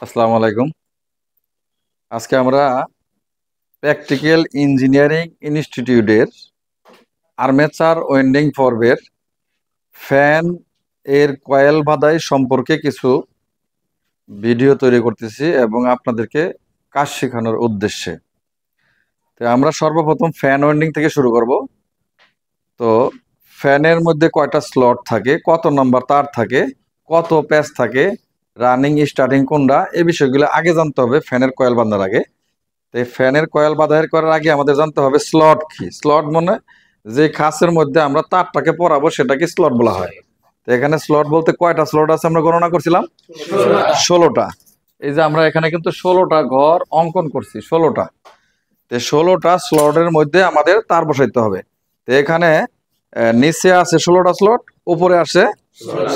আসসালামু আলাইকুম। আজকে আমরা প্র্যাকটিক্যাল ইঞ্জিনিয়ারিং ইনস্টিটিউটের আর্মেচার ওয়েল্ডিং পর্বের ফ্যান এর কয়েল বাঁধাই সম্পর্কে কিছু ভিডিও তৈরি করতেছি এবং আপনাদেরকে কাজ শেখানোর উদ্দেশ্যে। তো আমরা সর্বপ্রথম ফ্যান ওয়েল্ডিং থেকে শুরু করব। তো ফ্যানের মধ্যে কয়টা স্লট থাকে, কত নম্বর তার থাকে, কত প্যাচ থাকে, রানিং স্টার্টিং কোনটা, এই বিষয়গুলো আগে জানতে হবে ফ্যানের কয়েল বাঁধার আগে। তো এই ফ্যানের কয়েল বাঁধাই করার আগে আমাদের জানতে হবে স্লট কি। স্লট মানে যে খাঁচের মধ্যে আমরা তারটাকে পরাবো সেটাকে স্লট বলা হয়। তো এখানে স্লট বলতে কয়টা স্লট আছে আমরা গণনা করছিলাম? 16টা। এই যে আমরা এখানে কিন্তু 16টা ঘর অঙ্কন করছি, 16টা। তো 16টা স্লটের মধ্যে আমাদের তার বসাইতে হবে। তো এখানে নিচে আছে 16টা স্লট, উপরে আসে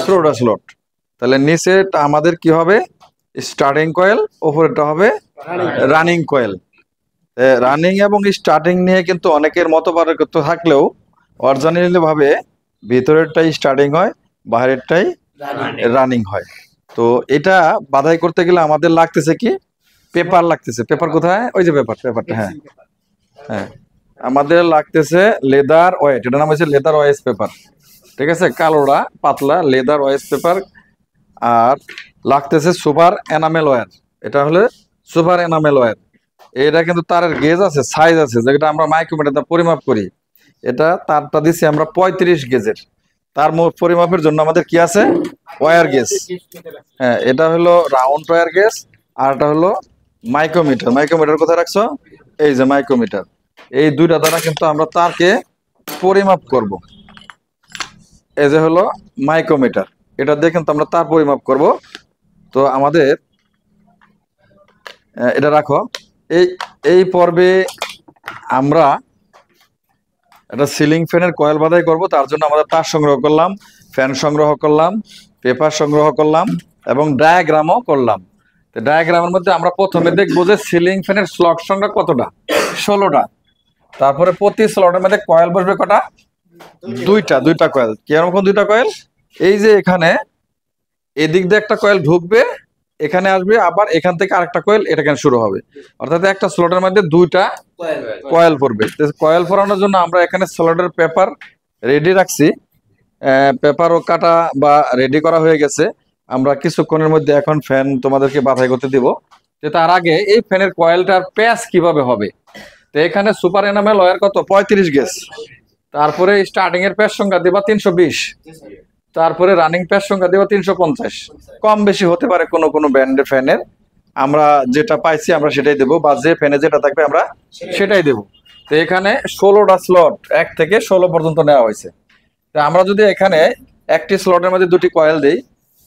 16টা স্লট। তাহলে নিচে আমাদের কি হবে? স্টার্টিং কয়েল, উপরেটা হবে রানিং কয়েল। রানিং এবং স্টার্টিং নিয়ে কিন্তু অনেকের মতপার্থক্য থাকলেও অরিজিনালি ভাবে ভিতরেরটাই স্টার্টিং হয়, বাইরেরটাই রানিং হয়। তো এটা বাধাই করতে গেলে আমাদের লাগতেছে কি? পেপার লাগতেছে। পেপার কোথায়? ওই যে পেপারটা, হ্যাঁ হ্যাঁ, আমাদের লাগতেছে লেদার ওয়েট। এটার নাম হচ্ছে লেদার ওয়েস পেপার। ঠিক আছে, কালোটা পাতলা লেদার ওয়েস পেপার। আর লাগতেছে সুপার এনামেল ওয়্যার। এটা হলে সুপার এনামেল ওয়্যার। এটা কিন্তু তারের গেজ আছে, সাইজ আছে, যেটা আমরা মাইক্রোমিটার পরিমাপ করি। এটা তারটা দিছি আমরা 35 গেজের। তার পরিমাপের জন্য আমাদের কি আছে? Wire gauge. হ্যাঁ, এটা হলো রাউন্ড ওয়্যার গেজ, আর এটা হলো মাইক্রোমিটার। মাইক্রোমিটার কোথায় রাখছো? এই যে মাইক্রোমিটার। এই দুইটা দ্বারা কিন্তু আমরা তারকে পরিমাপ করব। এই যে হলো মাইক্রোমিটার, এটা দিয়ে কিন্তু আমরা তার পরিমাপ করব। তো আমাদের এটা রাখো। এই এই পর্বে আমরা একটা সিলিং ফ্যানের কয়েল বাঁধাই করব। তার জন্য আমরা তার সংগ্রহ করলাম, ফ্যান সংগ্রহ করলাম, পেপার সংগ্রহ করলাম এবং ডায়াগ্রামও করলাম। তো ডায়াগ্রামের মধ্যে আমরা প্রথমে দেখবো যে সিলিং ফ্যানের স্লট সংখ্যা কতটা? 16টা। তারপরে প্রতি স্লটের মধ্যে কয়েল বসবে কটা? দুইটা কয়েল। কিরকম দুইটা কয়েল? এই যে এখানে এদিক দিয়ে একটা কয়েল ঢুকবে, এখানে আসবে, আবার এখান থেকে আরেকটা কয়েল এটা এখানে শুরু হবে। অর্থাৎ একটা স্লটের মধ্যে দুইটা কয়েল পড়বে। কয়েল পরানোর জন্য আমরা এখানে স্লটের পেপার রেডি রাখছি। পেপারও কাটা বা রেডি করা হয়ে গেছে। আমরা কিছুক্ষণের মধ্যে এখন ফ্যান তোমাদেরকে বাছাই করতে দিব। যে তার আগে এই ফ্যানের কয়েলটার প্যাচ কিভাবে হবে। তো এখানে সুপার এনামেল ওয়্যার কত? 35 গেজ। তারপরে স্টার্টিং এর প্যাচ সংখ্যা দিবা 320। তারপরে রানিং প্যাচ সংখ্যা দেবো 350। কম বেশি হতে পারে কোনো কোনো ব্র্যান্ডের ফ্যানের। আমরা যেটা পাইছি আমরা সেটাই দেবো, বা যে ফ্যানে যেটা থাকবে আমরা সেটাই দেবো। তো এখানে 16টা স্লট 1 থেকে 16 পর্যন্ত নেওয়া হয়েছে। তা আমরা যদি এখানে একটি স্লটের মধ্যে দুটি কয়েল দিই,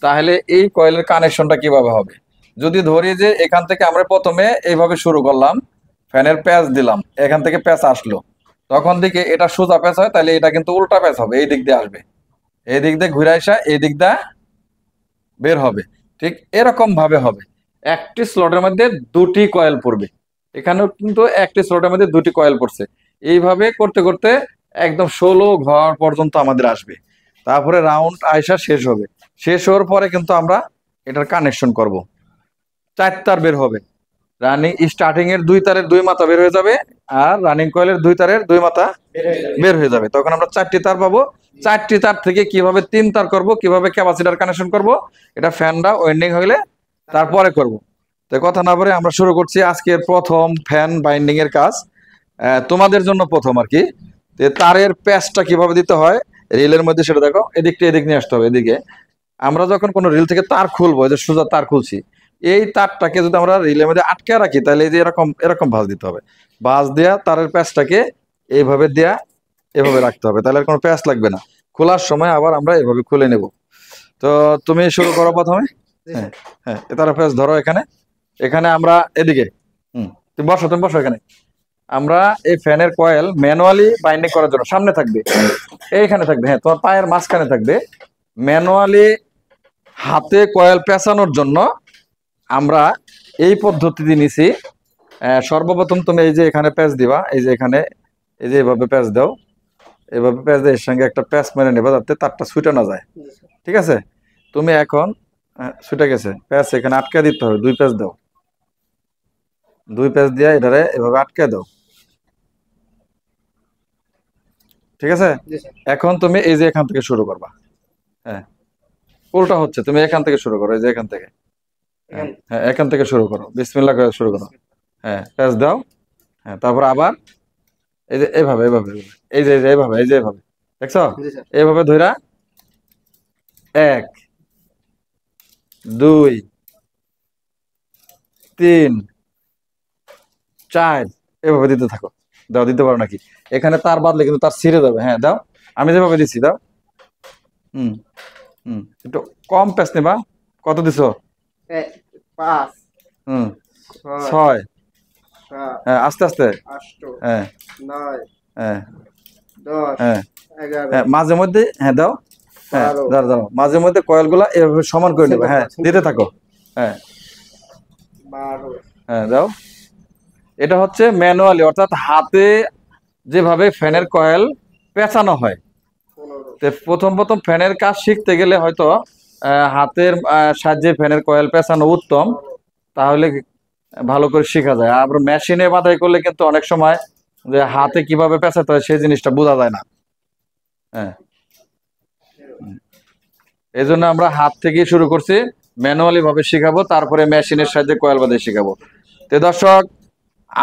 তাহলে এই কয়েলের কানেকশনটা কিভাবে হবে? যদি ধরি যে এখান থেকে আমরা প্রথমে এইভাবে শুরু করলাম, ফ্যানের প্যাচ দিলাম, এখান থেকে প্যাচ আসলো, তখন দিকে এটা সোজা প্যাচ হয়, তাহলে এটা কিন্তু উল্টা প্যাচ হবে, এই দিক দিয়ে আসবে, এই দিক দিয়ে ঘুরে আসা এই দিক দিয়ে বের হবে। ঠিক এরকম ভাবে হবে। একটি স্লটের মধ্যে দুটি কয়েল পড়বে। এখানেও কিন্তু একটি স্লটের মধ্যে দুটি কয়েল পড়ছে। এইভাবে করতে করতে একদম 16 ঘর পর্যন্ত আমাদের আসবে। তারপরে রাউন্ড আয়সা শেষ হবে। শেষ হওয়ার পরে কিন্তু আমরা এটার কানেকশন করব। 4 তার বের হবে। রানিং স্টার্টিং এর 2 তারের 2 মাথা বের হয়ে যাবে, আর রানিং কয়েলের 2 তারের 2 মাথা বের হয়ে যাবে। তখন আমরা 4টি তার পাবো। 4টি তার থেকে কিভাবে 3 তার করব, কিভাবে ক্যাপাসিটর কানেকশন করব, এটা ফ্যানটা ওয়েন্ডিং হইলে তারপরে করব। তো কথা না বলে আমরা শুরু করছি আজকের প্রথম ফ্যান বাইন্ডিং এর কাজ। তোমাদের জন্য প্রথম আর কি। তো তারের প্যাচটা কিভাবে দিতে হয় রিলের মধ্যে সেটা দেখো। এদিকটা এদিক নিয়ে আসতে হবে। এদিকে আমরা যখন কোনো রিল থেকে তার খুলবো, যে সোজা তার খুলছি, এই তারটাকে যদি আমরা রিলের মধ্যে আটকে রাখি, তাহলে এই যে এরকম এরকম ভাঁজ দিতে হবে। ভাঁজ দেওয়া তারের প্যাচটাকে এইভাবে দেয়া, এভাবে রাখতে হবে, তাহলে আর কোনো প্যাচ লাগবে না। খোলার সময় আবার আমরা এভাবে খুলে নেব। তো তুমি শুরু করো প্রথমে। হ্যাঁ হ্যাঁ, তারা প্যাচ ধরো এখানে। এখানে আমরা এদিকে, তুমি বসো এখানে। আমরা এই ফ্যানের কয়েল ম্যানুয়ালি বাইন্ডিং করার জন্য সামনে থাকবে, এইখানে থাকবে, হ্যাঁ তোমার পায়ের মাঝখানে থাকবে। ম্যানুয়ালি হাতে কয়েল পেঁচানোর জন্য আমরা এই পদ্ধতিতে নিছি। সর্বপ্রথম তুমি এই যে এখানে প্যাচ দিবা, এই যে এখানে, এই যে এইভাবে প্যাচ দাও, এইভাবে প্যাচ দিয়ে এর সঙ্গে একটা প্যাচ মেরে নেবা, যাতে তারটা ছুটে না যায়। ঠিক আছে? তুমি এখন হ্যাঁ, ছুটে গেছে প্যাচ এখানে আটকে দিতে হবে, 2 প্যাচ দাও, 2 প্যাচ দিয়ে এটারে এভাবে আটকে দাও। ঠিক আছে, জি স্যার। এখন তুমি এই যে এখান থেকে শুরু করবা। হ্যাঁ, উল্টা হচ্ছে, তুমি এখান থেকে শুরু করো, এই যে এখান থেকে। হ্যাঁ এখান হ্যাঁ, এখান থেকে শুরু করো, বিসমিল্লাহ করে শুরু করো। হ্যাঁ, প্যাচ দাও। হ্যাঁ, তারপর আবার এই যে এইভাবে এইভাবে এইভাবে। এই যে এইভাবে, এই যে এইভাবে, দেখছো? জি স্যার। এইভাবে ধইরা 1 2 3 4 এভাবে দিতে থাকো। দাও, দিতে পারো নাকি? এখানে তার বাদলে কিন্তু তার ছিঁড়ে যাবে। হ্যাঁ দাও, আমি যেভাবে দিচ্ছি দাও। হুম হুম, একটু কম প্যাচ নেবা। কত দিছো? 5 হুম, 6 6। 7 হ্যাঁ, আস্তে আস্তে। 8 হ্যাঁ 9 হ্যাঁ 10 হ্যাঁ 11 হ্যাঁ, মাঝে মধ্যে হ্যাঁ দাও। হ্যাঁ 12 দাও দাও, মাঝে মধ্যে কয়েল গুলা এভাবে সমান করে নেবে। হ্যাঁ, দিতে থাকো। হ্যাঁ 12 হ্যাঁ দাও। এটা হচ্ছে ম্যানুয়ালি, অর্থাৎ হাতে যেভাবে ফ্যানের কয়েল পেঁচানো হয়। 15 তো প্রথম প্রথম ফ্যানের কাজ শিখতে গেলে হয়তো হাতের সাহায্যে ফ্যানের কয়েল পেঁচানো উত্তম, 16 তাহলে ভালো করে শেখা যায়। আর মেশিনে বাধাই করলে কিন্তু অনেক সময় যে হাতে কিভাবে পেঁচাতে হয় সেই জিনিসটা বোঝা যায় না। হ্যাঁ, এই জন্য আমরা হাত থেকেই শুরু করছি, ম্যানুয়ালি ভাবে শিখাবো, তারপরে মেশিনের সাহায্যে কয়েল বাঁধে শিখাবো। তো দর্শক,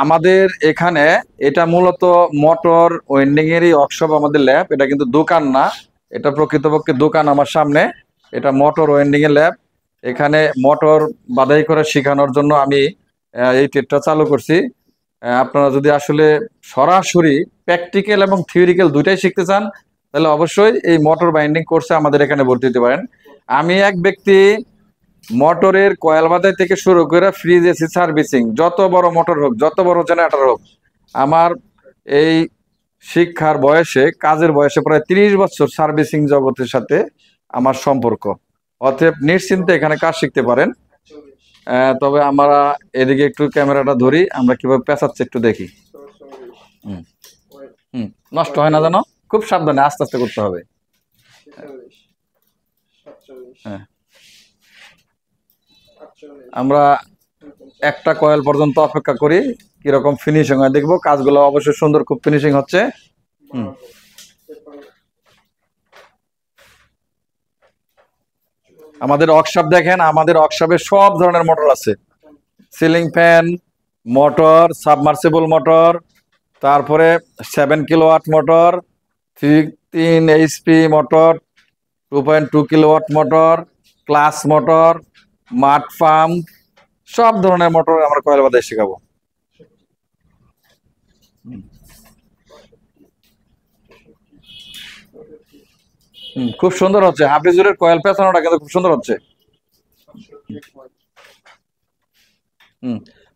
আমাদের এখানে এটা মূলত মোটর ওয়েন্ডিং এরই ওয়ার্কশপ, আমাদের ল্যাব। এটা কিন্তু দোকান না, এটা প্রকৃতপক্ষে দোকান আমার সামনে। এটা মোটর ওয়েন্ডিং এর ল্যাব। এখানে মোটর বাধাই করে শেখানোর জন্য আমি এই ট্রেডটা চালু করছি। আপনারা যদি আসলে সরাসরি প্র্যাকটিক্যাল এবং থিওরিক্যাল দুইটাই শিখতে চান, তাহলে অবশ্যই এই মোটর বাইন্ডিং কোর্সে আমাদের এখানে ভর্তি হতে পারেন। আমি এক ব্যক্তি মোটরের কয়েল বাঁধাই থেকে শুরু করে ফ্রিজ এসি সার্ভিসিং, যত বড় মোটর হোক, যত বড় জেনারেটর হোক, আমার এই শিক্ষার বয়সে, কাজের বয়সে প্রায় 30 বছর সার্ভিসিং জগতের সাথে আমার সম্পর্ক। অতএব নিশ্চিন্তে এখানে কাজ শিখতে পারেন। তবে আমরা এদিকে একটু ক্যামেরাটা ধরি, আমরা কিভাবে পেঁচাচ্ছি একটু দেখি। হুম হুম, নষ্ট হয় না জানো, খুব সাবধানে আস্তে আস্তে করতে হবে। হ্যাঁ, আমরা একটা কয়েল পর্যন্ত অপেক্ষা করি, কিরকম ফিনিশিং হয় দেখবো। কাজগুলো অবশ্যই সুন্দর, খুব ফিনিশিং হচ্ছে। হুম, আমাদের ওয়ার্কশপ দেখেন, আমাদের ওয়ার্কশপে সব ধরনের মোটর আছে। Ceiling fan motor, submersible motor, তারপরে 7 kilowatt motor, 3 HP motor, 2.2 kilowatt motor, class motor, mud pump, সব ধরনের মোটর আমরা কয়েল বাঁধাই শেখাবো। খুব সুন্দর হচ্ছে হাফিজুরের কয়েল পেঁচানোটা, কিন্তু খুব সুন্দর হচ্ছে।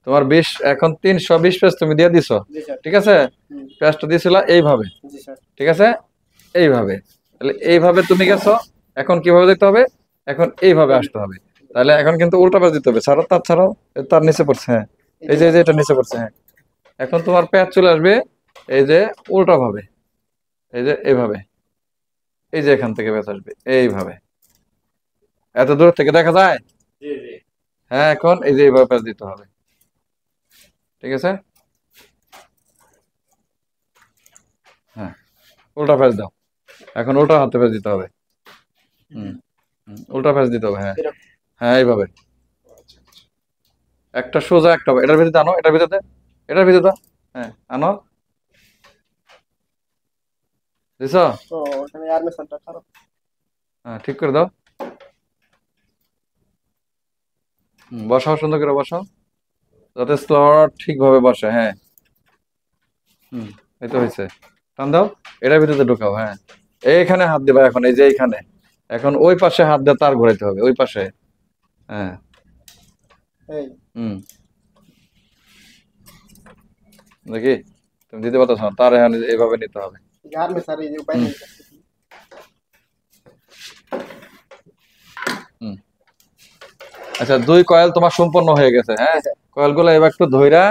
তোমার 20 এখন 320 পেজ তুমি দিয়ে দিছো। ঠিক আছে, পেজটা দিয়েছিল এইভাবে। ঠিক আছে, এইভাবে। তাহলে এইভাবে তুমি গেছো, এখন কিভাবে দিতে হবে? এখন এইভাবে আসতে হবে। তাহলে এখন কিন্তু উল্টা পেজ দিতে হবে। ছাড়ো, তার ছাড়াও, তার নিচে পড়ছে। হ্যাঁ, এই যে এটা নিচে পড়ছে। হ্যাঁ, এখন তোমার পেজ চলে আসবে এই যে উল্টা ভাবে, এই যে এইভাবে, এই যে এখান থেকে পেজ আসবে এইভাবে। এত দূর থেকে দেখা যায়? হ্যাঁ, এখন এই যে এইভাবে পেজ দিতে হবে। ঠিক আছে, হ্যাঁ, উল্টা পেজ দাও। এখন উল্টা হাতে পেজ দিতে হবে। উল্টা পেজ দিতে হবে। হ্যাঁ হ্যাঁ, এইভাবে একটা সোজা, একটা এটার ভিতরে আনো, এটার ভিতরে, এটার ভিতরে দাও। হ্যাঁ, আনো, দিছ? হ্যাঁ, ঠিক করে দাও। বসাও, সুন্দর করে বসাও, যাতে স্লট ঠিকভাবে বসে। হ্যাঁ, এই তো হয়েছে। টান দাও, এটার ভিতরে ঢুকাও। হ্যাঁ, এইখানে হাত দিবা এখন, এই যে এইখানে। এখন ওই পাশে হাত দিয়ে তার ঘোরাইতে হবে, ওই পাশে। হ্যাঁ, হুম, দেখি তুমি দিতে পারছো না, তার এখন এইভাবে নিতে হবে। আচ্ছা, 2 কয়েল তোমার সম্পন্ন হয়ে গেছে। হ্যাঁ, কয়েল গুলো এবার একটু ধইরা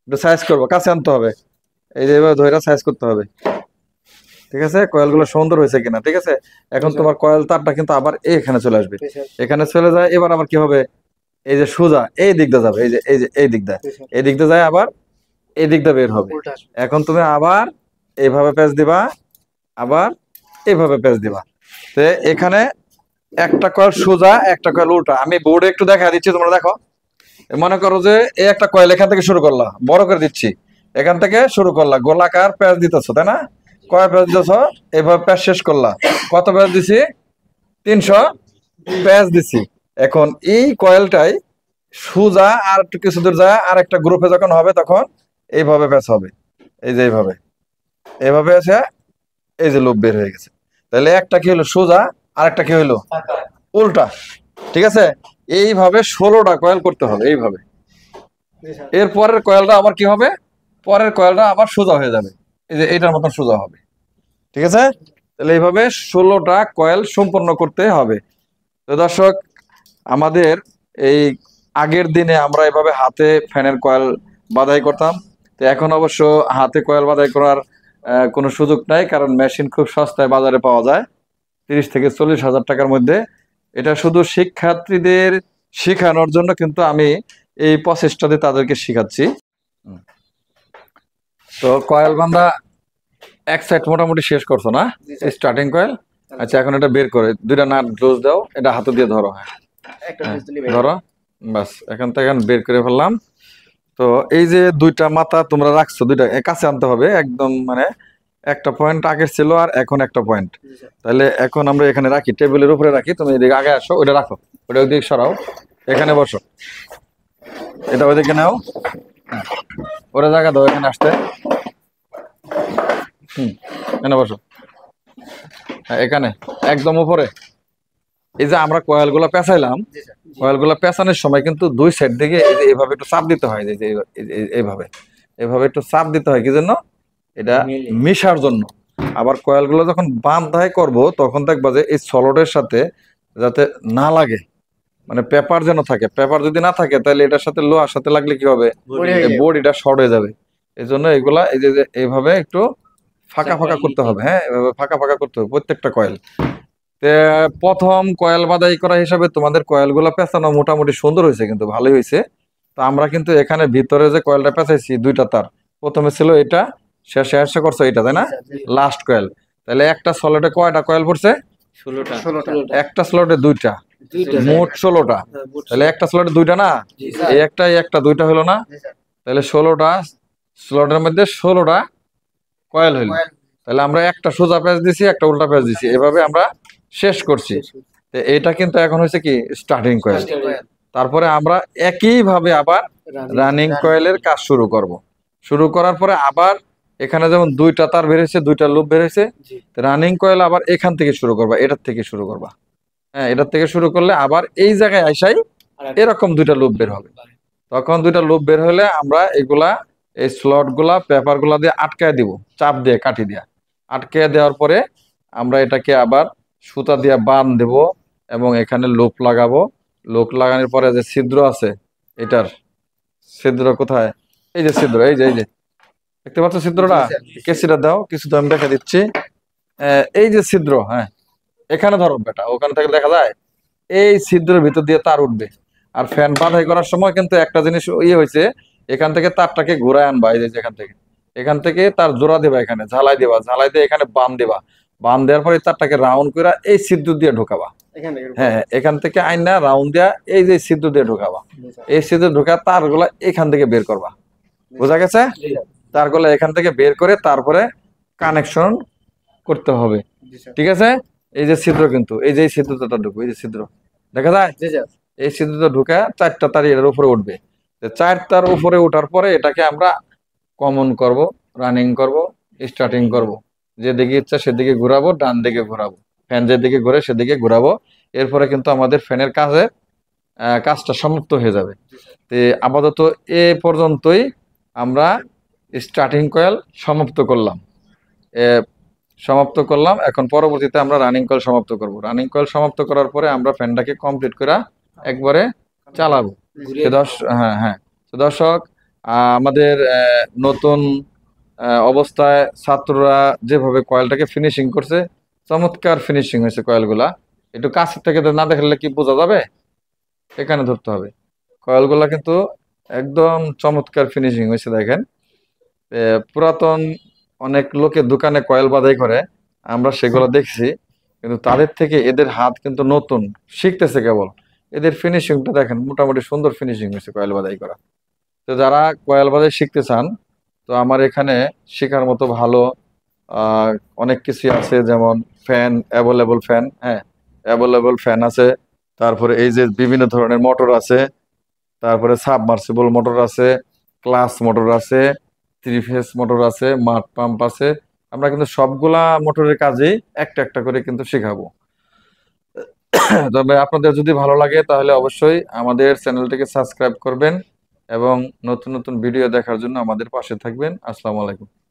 একটু সাইজ করবো, কাছে আনতে হবে। এই যে এবার ধইরা সাইজ করতে হবে। ঠিক আছে, কয়েলগুলো সুন্দর হয়েছে কিনা। ঠিক আছে, এখন তোমার কয়েল তারটা কিন্তু আবার এখানে চলে আসবে, এখানে চলে যায়। এবার আবার কি হবে, এই যে সোজা এই দিকটা যাবে, এই যে এই দিকটা, এই দিকটা যায় আবার এই দিকটা বের হবে। এখন তুমি আবার এইভাবে প্যাচ দিবা, আবার এইভাবে প্যাচ দিবা। তো এখানে একটা কয়েল সোজা, একটা কয়েল উল্টা। আমি বোর্ডে একটু দেখা দিচ্ছি, তোমরা দেখো। মনে করো যে এই একটা কয়েল এখান থেকে শুরু করলা, বড় করে দিচ্ছি, এখান থেকে শুরু করলা, গোলাকার প্যাচ দিতেছো, তাই না? কয় প্যাচ দিতেছো? এইভাবে প্যাচ শেষ করলা। কত প্যাচ দিছি? 300 প্যাচ দিছি। এখন এই কয়েলটাই সোজা আর একটু কিছু দূর যায়, আর একটা গ্রুপে যখন হবে তখন এইভাবে প্যাচ হবে, এই যে এইভাবে, এইভাবে আছে, এই যে লুপ বের হয়ে গেছে। তাহলে একটা কি হলো সোজা, আর একটা কি হলো উল্টা। ঠিক আছে, এইভাবে 16টা কয়েল করতে হবে এইভাবে। এর পরের কয়েলটা আবার কি হবে, পরের কয়েলটা আবার সোজা হয়ে যাবে, এই যে এইটার মতন সোজা হবে। ঠিক আছে, তাহলে এইভাবে 16টা কয়েল সম্পন্ন করতে হবে। তো দর্শক, আমাদের এই আগের দিনে আমরা এভাবে হাতে ফ্যানের কয়েল বাধাই করতাম। তো এখন অবশ্য হাতে কয়েল বাধাই করার কোনো সুযোগ নাই, কারণ মেশিন খুব সস্তায় বাজারে পাওয়া যায়, 30 থেকে 40 হাজার টাকার মধ্যে। এটা শুধু শিক্ষার্থীদের শেখানোর জন্য কিন্তু আমি এই প্রসেসটাতে তাদেরকে শিখাচ্ছি। তো কয়েল বান্ধা এক সাইড মোটামুটি শেষ করছো না, স্টার্টিং কয়েল। আচ্ছা, এখন এটা বের করে দুইটা নাট ক্লোজ দাও, এটা হাতে দিয়ে ধরো। হ্যাঁ, ধরো, বাস। এখন তো এখন বের করে ফেললাম। তো এই যে দুইটা মাথা তোমরা রাখছো, দুইটা কাছে আনতে হবে একদম, মানে একটা পয়েন্ট আগের ছিল আর এখন একটা পয়েন্ট। তাহলে এখন আমরা এখানে রাখি, টেবিলের উপরে রাখি। তুমি এদিকে আগে আসো, ওটা রাখো, ওটা ওইদিকে সরাও, এখানে বসো, এটা ওইদিকে নাও, ওরা জায়গা দাও এখানে আসতে। এখানে বসো, হ্যাঁ এখানে একদম উপরে। এই যে আমরা কয়েলগুলো পেঁচাইলাম, কয়েলগুলো পেঁচানোর সময় কিন্তু দুই সাইড থেকে এই যে এইভাবে একটু চাপ দিতে হয়, এইভাবে এইভাবে একটু চাপ দিতে হয়, কি জন্য? এটা মিশার জন্য। আবার কয়েলগুলো যখন বাঁধাই করব তখন দেখবা যে এই সলটের সাথে যাতে না লাগে, মানে পেপার যেন থাকে। পেপার যদি না থাকে তাহলে এটার সাথে লোহার সাথে লাগলে কি হবে, বডিটা শর্ট হয়ে যাবে। এই জন্য এগুলা এই যে এইভাবে একটু ফাঁকা ফাঁকা করতে হবে। হ্যাঁ, এভাবে ফাঁকা ফাঁকা করতে হবে প্রত্যেকটা কয়েল। প্রথম কয়েল বাদাই করা হিসাবে তোমাদের কয়েলগুলো পেঁচানো মোটামুটি সুন্দর হয়েছে, কিন্তু ভালোই হয়েছে। তো আমরা কিন্তু এখানে ভিতরে যে কয়েলটা পেঁচাইছি দুইটা তার, প্রথমে ছিল এটা, শেষে এসে করছো এটা, তাই না? Last coil. তাহলে একটা স্লটে কয়টা কয়েল পড়ছে? 16টা। একটা স্লটে দুইটা, মোট 16টা। তাহলে একটা স্লটে দুইটা না, এই একটা দুইটা হলো না? তাহলে 16টা স্লটের মধ্যে 16টা কয়েল হইলো। তাহলে আমরা একটা সোজা প্যাচ দিছি, একটা উল্টা প্যাচ দিছি, এভাবে আমরা শেষ করছি। তো এটা কিন্তু এখন হচ্ছে কি স্টার্টিং কয়েল। তারপরে আমরা একইভাবে আবার রানিং কয়েলের কাজ শুরু করব। শুরু করার পরে আবার এখানে যেমন দুইটা তার বেরিয়েছে, দুইটা লুপ বেরিয়েছে, রানিং কয়েল আবার এখান থেকে শুরু করবা, এটার থেকে শুরু করবা। হ্যাঁ, এটার থেকে শুরু করলে আবার এই জায়গায় আইসাই এরকম দুইটা লুপ বের হবে। তখন দুইটা লুপ বের হলে আমরা এগুলা এই স্লট গুলা পেপার গুলা দিয়ে আটকায় দিব, চাপ দিয়ে কাঠি দিয়া আটকে দেওয়ার পরে আমরা এটাকে আবার সুতা দিয়ে বাঁধ দেব এবং এখানে লুপ লাগাবো। লুপ লাগানোর পরে যে ছিদ্র আছে, এটার ছিদ্র কোথায়? এই যে ছিদ্র, এই যে দেখতে পাচ্ছ ছিদ্রটা? কেসিটা দাও, কিছু তো আমি দেখা দিচ্ছি। এই যে ছিদ্র, হ্যাঁ এখানে ধরো বেটা, ওখানে থেকে দেখা যায়। এই ছিদ্রের ভিতর দিয়ে তার উঠবে। আর ফ্যান বাঁধাই করার সময় কিন্তু একটা জিনিস ইয়ে হয়েছে, এখান থেকে তারটাকে ঘুরায় আনবা, এই যে এখান থেকে তার জোড়া দেবা, এখানে ঝালাই দেবা, ঝালাই দিয়ে এখানে বান দেবা, বান দেওয়ার পরে তারটাকে রাউন্ড করে এই ছিদ্র দিয়ে ঢোকাবা। হ্যাঁ, এখান থেকে আইনা রাউন্ড দিয়া এই যে ছিদ্র দিয়ে ঢোকাবা, এই ছিদ্র ঢোকা তারগুলা এখান থেকে বের করবা। বোঝা গেছে? তারগুলা এখান থেকে বের করে তারপরে কানেকশন করতে হবে। ঠিক আছে, এই যে ছিদ্র, কিন্তু এই যে ছিদ্রটা ঢুকবে, এই যে ছিদ্র দেখা যায়, এই ছিদ্রটা ঢুকে 4টা তার এর উপরে উঠবে। 4 তার উপরে ওঠার পরে এটাকে আমরা কমন করব, রানিং করব, স্টার্টিং করব। যেদিকে ইচ্ছা সেদিকে ঘোরাবো, ডান দিকে ঘোরাবো, ফ্যান যেদিকে ঘুরে সেদিকে ঘোরাবো। এরপরে কিন্তু আমাদের ফ্যানের কাজটা সমাপ্ত হয়ে যাবে। তো আপাতত এ পর্যন্তই আমরা স্টার্টিং কয়েল সমাপ্ত করলাম। এখন পরবর্তীতে আমরা রানিং কয়েল সমাপ্ত করব। রানিং কয়েল সমাপ্ত করার পরে আমরা ফ্যানটাকে কমপ্লিট করে একবারে চালাবো। হ্যাঁ হ্যাঁ, তো দর্শক, আমাদের নতুন অবস্থায় ছাত্ররা যেভাবে কয়েলটাকে ফিনিশিং করছে, চমৎকার ফিনিশিং হয়েছে কয়েলগুলা। একটু কাছের থেকে তো না দেখলে কি বোঝা যাবে? এখানে ধরতে হবে। কয়েলগুলা কিন্তু একদম চমৎকার ফিনিশিং হয়েছে দেখেন। পুরাতন অনেক লোকে দোকানে কয়েল বাদাই করে, আমরা সেগুলো দেখছি, কিন্তু তাদের থেকে এদের হাত কিন্তু নতুন, শিখতেছে কেবল। এদের ফিনিশিংটা দেখেন, মোটামুটি সুন্দর ফিনিশিং হয়েছে কয়েল বাদাই করা। তো যারা কয়েল বাদাই শিখতে চান, তো আমার এখানে শেখার মতো ভালো আহ, অনেক কিছু আছে, যেমন ফ্যান, অ্যাভেলেবল ফ্যান, হ্যাঁ, অ্যাভেলেবল ফ্যান আছে। তারপরে এই যে বিভিন্ন ধরনের মোটর আছে, তারপরে সাবমার্সিবল মোটর আছে, ক্লাস মোটর আছে, থ্রি ফেজ মোটর আছে, মাড পাম্প আছে। আমরা কিন্তু সবগুলা মোটরের কাজেই একটা একটা করে কিন্তু শেখাবো। তবে আপনাদের যদি ভালো লাগে তাহলে অবশ্যই আমাদের চ্যানেলটিকে সাবস্ক্রাইব করবেন এবং নতুন নতুন ভিডিও দেখার জন্য আমাদের পাশে থাকবেন। আসসালামু আলাইকুম।